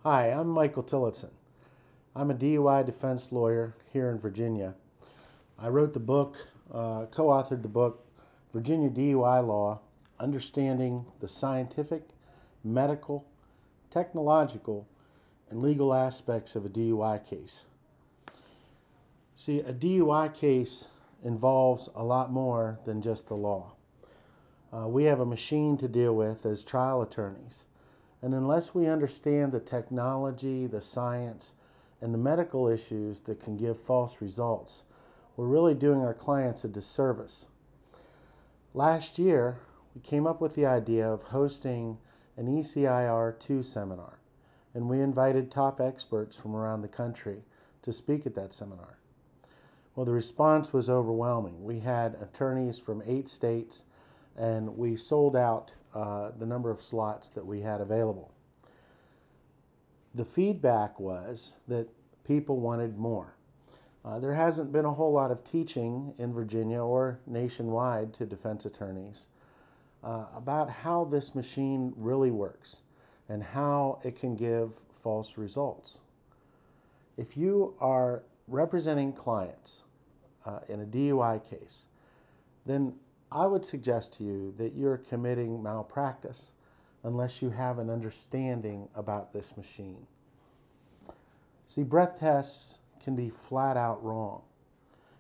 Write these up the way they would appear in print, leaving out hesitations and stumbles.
Hi, I'm Michael Tillotson. I'm a DUI defense lawyer here in Virginia. I wrote the book, co-authored the book, Virginia DUI Law, Understanding the Scientific, Medical, Technological, and Legal Aspects of a DUI Case. See, a DUI case involves a lot more than just the law. We have a machine to deal with as trial attorneys. And unless we understand the technology, the science, and the medical issues that can give false results, we're really doing our clients a disservice. Last year, we came up with the idea of hosting an ECIR II seminar, and we invited top experts from around the country to speak at that seminar. Well, the response was overwhelming. We had attorneys from 8 states, and we sold out the number of slots that we had available. The feedback was that people wanted more. There hasn't been a whole lot of teaching in Virginia or nationwide to defense attorneys about how this machine really works and how it can give false results. If you are representing clients in a DUI case, then I would suggest to you that you're committing malpractice unless you have an understanding about this machine. See, breath tests can be flat out wrong,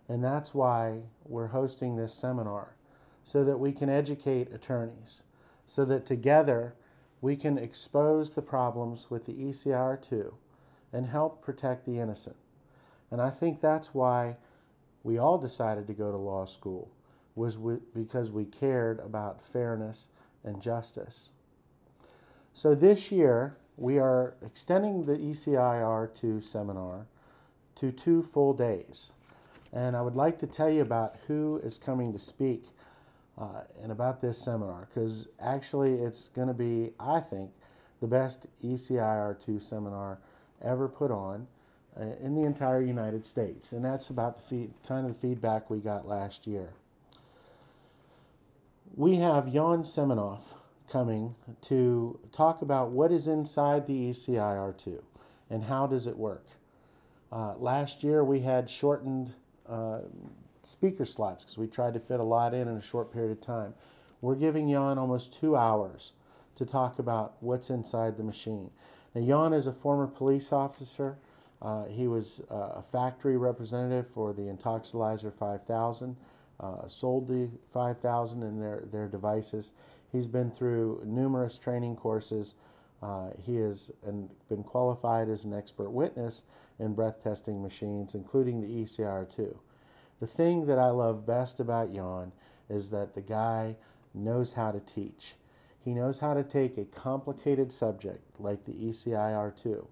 and that's why we're hosting this seminar, so that we can educate attorneys, so that together we can expose the problems with the ECIR II and help protect the innocent. And I think that's why we all decided to go to law school, because we cared about fairness and justice. So this year, we are extending the ECIR II seminar to 2 full days. And I would like to tell you about who is coming to speak and about this seminar, because actually it's going to be, I think, the best ECIR II seminar ever put on in the entire United States. And that's about the kind of the feedback we got last year. We have Jan Semenoff coming to talk about what is inside the ECIR II and how does it work. Last year we had shortened speaker slots because we tried to fit a lot in a short period of time. We're giving Jan almost 2 hours to talk about what's inside the machine. Now, Jan is a former police officer. He was a factory representative for the Intoxilyzer 5000. Sold the 5000 and their devices. He's been through numerous training courses. He has been qualified as an expert witness in breath testing machines, including the ECIR II. The thing that I love best about Jan is that the guy knows how to teach. He knows how to take a complicated subject like the ECIR II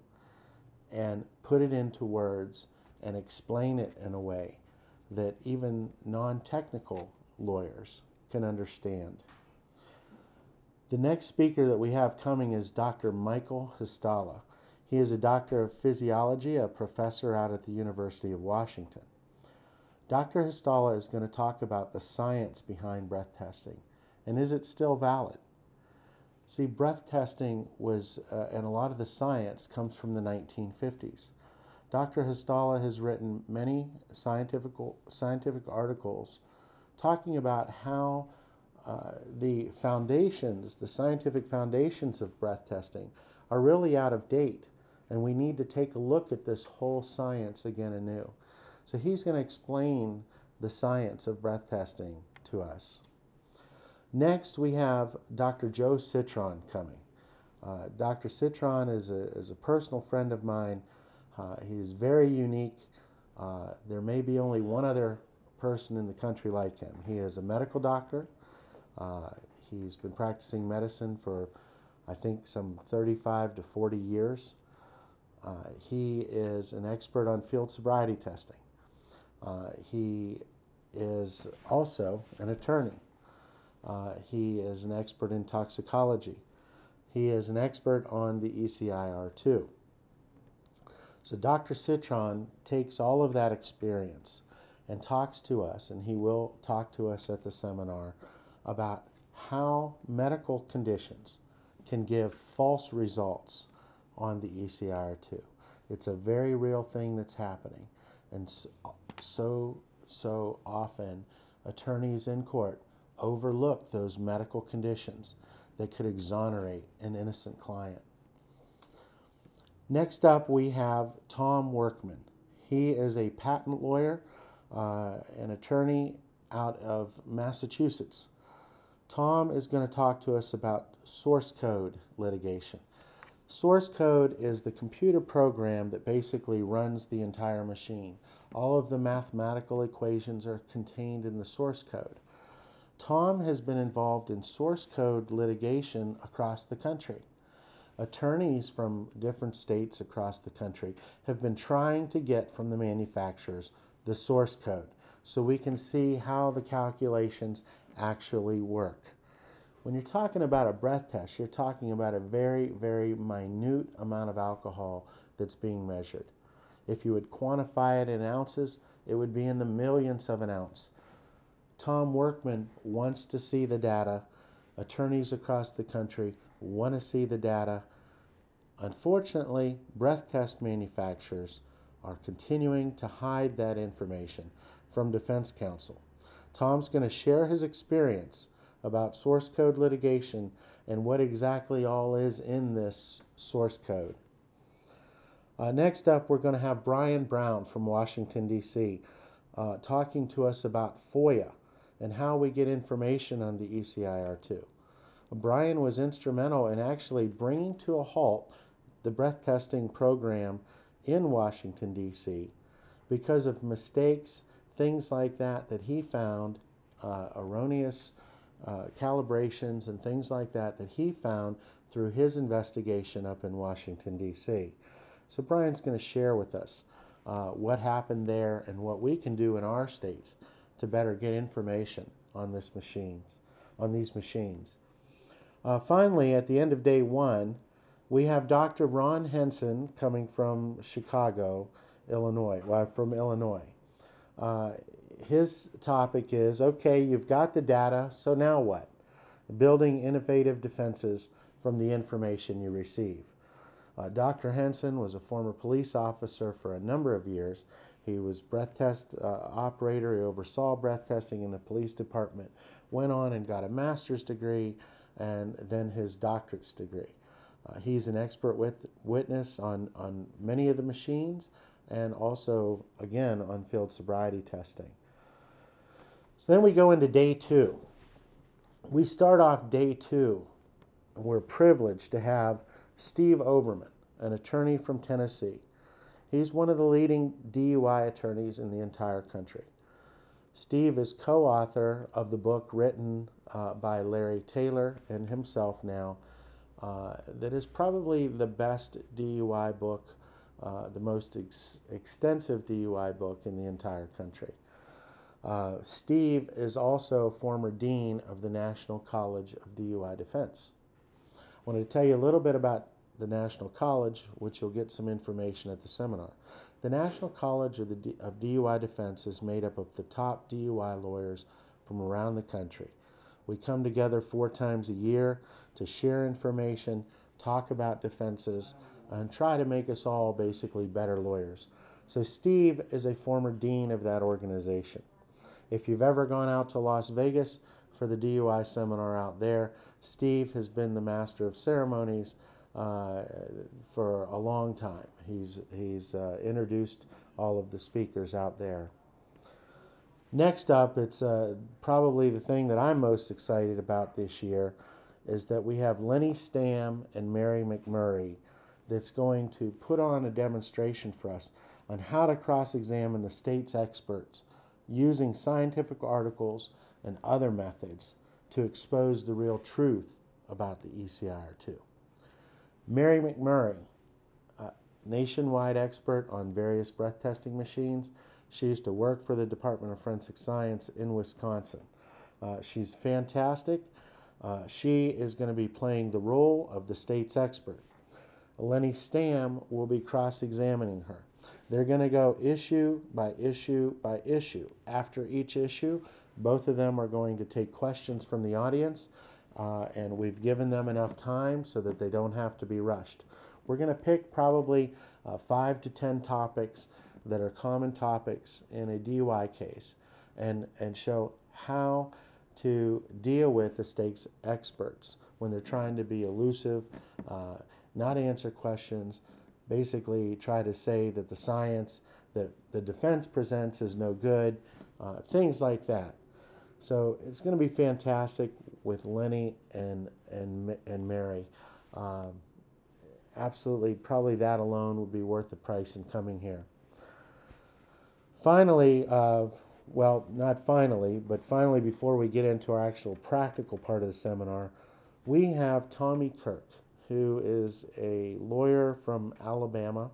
and put it into words and explain it in a way that even non-technical lawyers can understand. The next speaker that we have coming is Dr. Michael Histala. He is a doctor of physiology, a professor out at the University of Washington. Dr. Histala is going to talk about the science behind breath testing, and is it still valid? See, breath testing was, and a lot of the science comes from the 1950s. Dr. Histala has written many scientific articles talking about how the scientific foundations of breath testing are really out of date, and we need to take a look at this whole science again anew. So he's going to explain the science of breath testing to us. Next, we have Dr. Joe Citron coming. Dr. Citron is a personal friend of mine. He is very unique. There may be only one other person in the country like him. He is a medical doctor. He's been practicing medicine for, I think, some 35 to 40 years. He is an expert on field sobriety testing. He is also an attorney. He is an expert in toxicology. He is an expert on the ECIR II. So Dr. Citron takes all of that experience and talks to us, and he will talk to us at the seminar about how medical conditions can give false results on the ECIR II. It's a very real thing that's happening. And so often attorneys in court overlook those medical conditions that could exonerate an innocent client. Next up, we have Tom Workman. He is a patent lawyer, an attorney out of Massachusetts. Tom is going to talk to us about source code litigation. Source code is the computer program that basically runs the entire machine. All of the mathematical equations are contained in the source code. Tom has been involved in source code litigation across the country. Attorneys from different states across the country have been trying to get from the manufacturers the source code so we can see how the calculations actually work. When you're talking about a breath test, you're talking about a very, very minute amount of alcohol that's being measured. If you would quantify it in ounces, it would be in the millionths of an ounce. Tom Workman wants to see the data. Attorneys across the country want to see the data. Unfortunately, breath test manufacturers are continuing to hide that information from defense counsel. Tom's going to share his experience about source code litigation and what exactly all is in this source code. Next up, we're going to have Brian Brown from Washington, D.C. Talking to us about FOIA and how we get information on the ECIR II. Brian was instrumental in actually bringing to a halt the breath testing program in Washington, D.C. because of mistakes, things like that he found, erroneous calibrations and things like that he found through his investigation up in Washington, D.C. So Brian's going to share with us what happened there and what we can do in our states to better get information on these machines. Finally, at the end of day one, we have Dr. Ron Henson coming from Chicago, Illinois, from Illinois. His topic is, okay, you've got the data, so now what? Building innovative defenses from the information you receive. Dr. Henson was a former police officer for a number of years. He was breath test operator. He oversaw breath testing in the police department, went on and got a master's degree and then his doctorate's degree. He's an expert witness on many of the machines and also, again, on field sobriety testing. So then we go into day two. We start off day two, and we're privileged to have Steve Oberman, an attorney from Tennessee. He's one of the leading DUI attorneys in the entire country. Steve is co-author of the book written by Larry Taylor and himself now, that is probably the best DUI book, the most extensive DUI book in the entire country. Steve is also former dean of the National College of DUI Defense. I wanted to tell you a little bit about the National College, which you'll get some information at the seminar. The National College of DUI Defense is made up of the top DUI lawyers from around the country. We come together 4 times a year to share information, talk about defenses, and try to make us all basically better lawyers. So Steve is a former dean of that organization. If you've ever gone out to Las Vegas for the DUI seminar out there, Steve has been the master of ceremonies for a long time. He's introduced all of the speakers out there. Next up, it's probably the thing that I'm most excited about this year is that we have Lenny Stamm and Mary McMurray that's going to put on a demonstration for us on how to cross-examine the state's experts using scientific articles and other methods to expose the real truth about the ECIR II. Mary McMurray, a nationwide expert on various breath testing machines. She used to work for the Department of Forensic Science in Wisconsin. She's fantastic. She is going to be playing the role of the state's expert. Lenny Stamm will be cross-examining her. They're going to go issue by issue by issue. After each issue, both of them are going to take questions from the audience, and we've given them enough time so that they don't have to be rushed. We're going to pick probably 5 to 10 topics that are common topics in a DUI case and show how to deal with the state's experts when they're trying to be elusive, not answer questions, basically try to say that the science that the defense presents is no good, things like that. So it's going to be fantastic with Lenny and Mary. Absolutely, probably that alone would be worth the price in coming here. Finally, well, not finally, but finally before we get into our actual practical part of the seminar, we have Tommy Kirk, who is a lawyer from Alabama.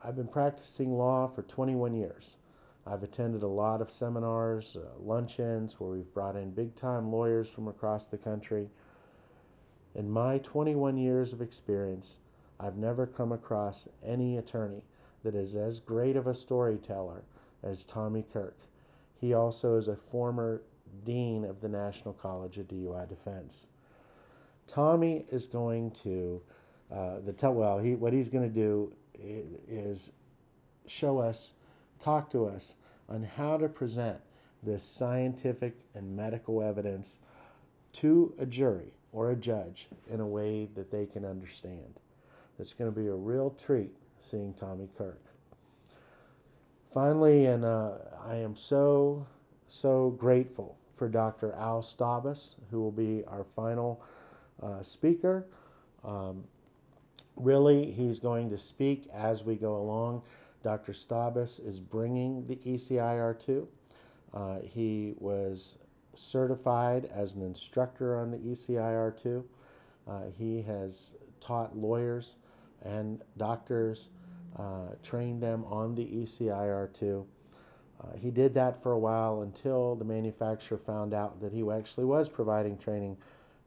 I've been practicing law for 21 years. I've attended a lot of seminars, luncheons, where we've brought in big-time lawyers from across the country. In my 21 years of experience, I've never come across any attorney that is as great of a storyteller as Tommy Kirk. He also is a former dean of the National College of DUI Defense. Tommy is going to, what he's going to do is show us, talk to us on how to present this scientific and medical evidence to a jury or a judge in a way that they can understand. It's going to be a real treat seeing Tommy Kirk. Finally, and I am so grateful for Dr. Al Stabas, who will be our final speaker. Really, he's going to speak as we go along. Dr. Stabas is bringing the ECIR II. He was certified as an instructor on the ECIR II. He has taught lawyers and doctors, trained them on the ECIR II. He did that for a while until the manufacturer found out that he actually was providing training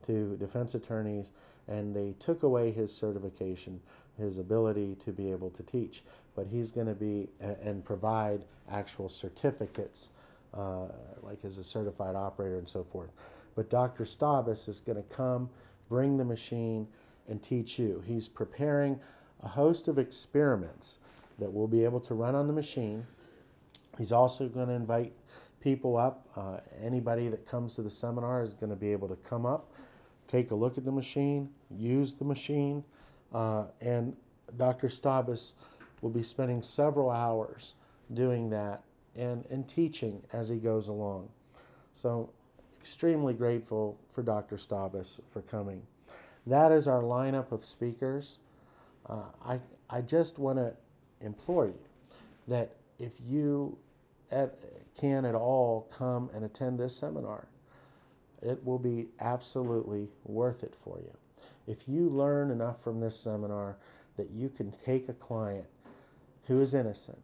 to defense attorneys, and they took away his certification, his ability to be able to teach. But he's going to be and provide actual certificates, like as a certified operator and so forth. But Dr. Stabas is going to come, bring the machine, and teach you. He's preparing a host of experiments that we'll be able to run on the machine. He's also going to invite people up. Anybody that comes to the seminar is going to be able to come up, take a look at the machine, use the machine, and Dr. Stabas will be spending several hours doing that and teaching as he goes along. So extremely grateful for Dr. Stabas for coming. That is our lineup of speakers. I just want to implore you that if you can at all come and attend this seminar, it will be absolutely worth it for you. If you learn enough from this seminar that you can take a client who is innocent,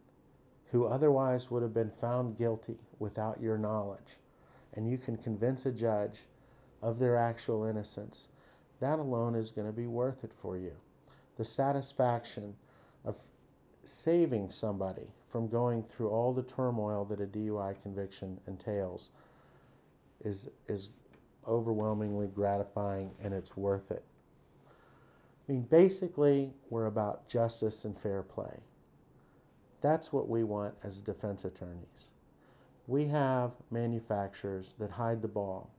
who otherwise would have been found guilty without your knowledge, and you can convince a judge of their actual innocence, that alone is going to be worth it for you. The satisfaction of saving somebody from going through all the turmoil that a DUI conviction entails is overwhelmingly gratifying, and it's worth it. I mean, basically, we're about justice and fair play. That's what we want as defense attorneys. We have manufacturers that hide the ball.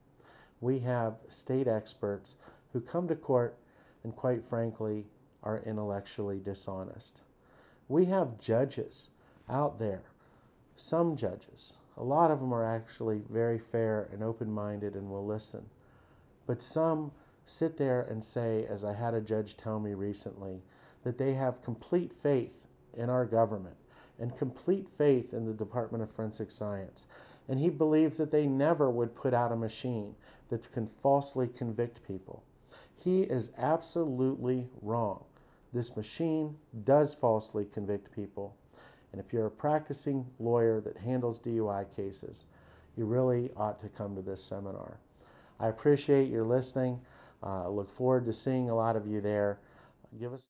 We have state experts who come to court and, quite frankly, are intellectually dishonest. We have judges out there, some judges. A lot of them are actually very fair and open-minded and will listen. But some sit there and say, as I had a judge tell me recently, that they have complete faith in our government and complete faith in the Department of Forensic Science. And he believes that they never would put out a machine that can falsely convict people. He is absolutely wrong. This machine does falsely convict people. And if you're a practicing lawyer that handles DUI cases, you really ought to come to this seminar. I appreciate your listening. I look forward to seeing a lot of you there. Give us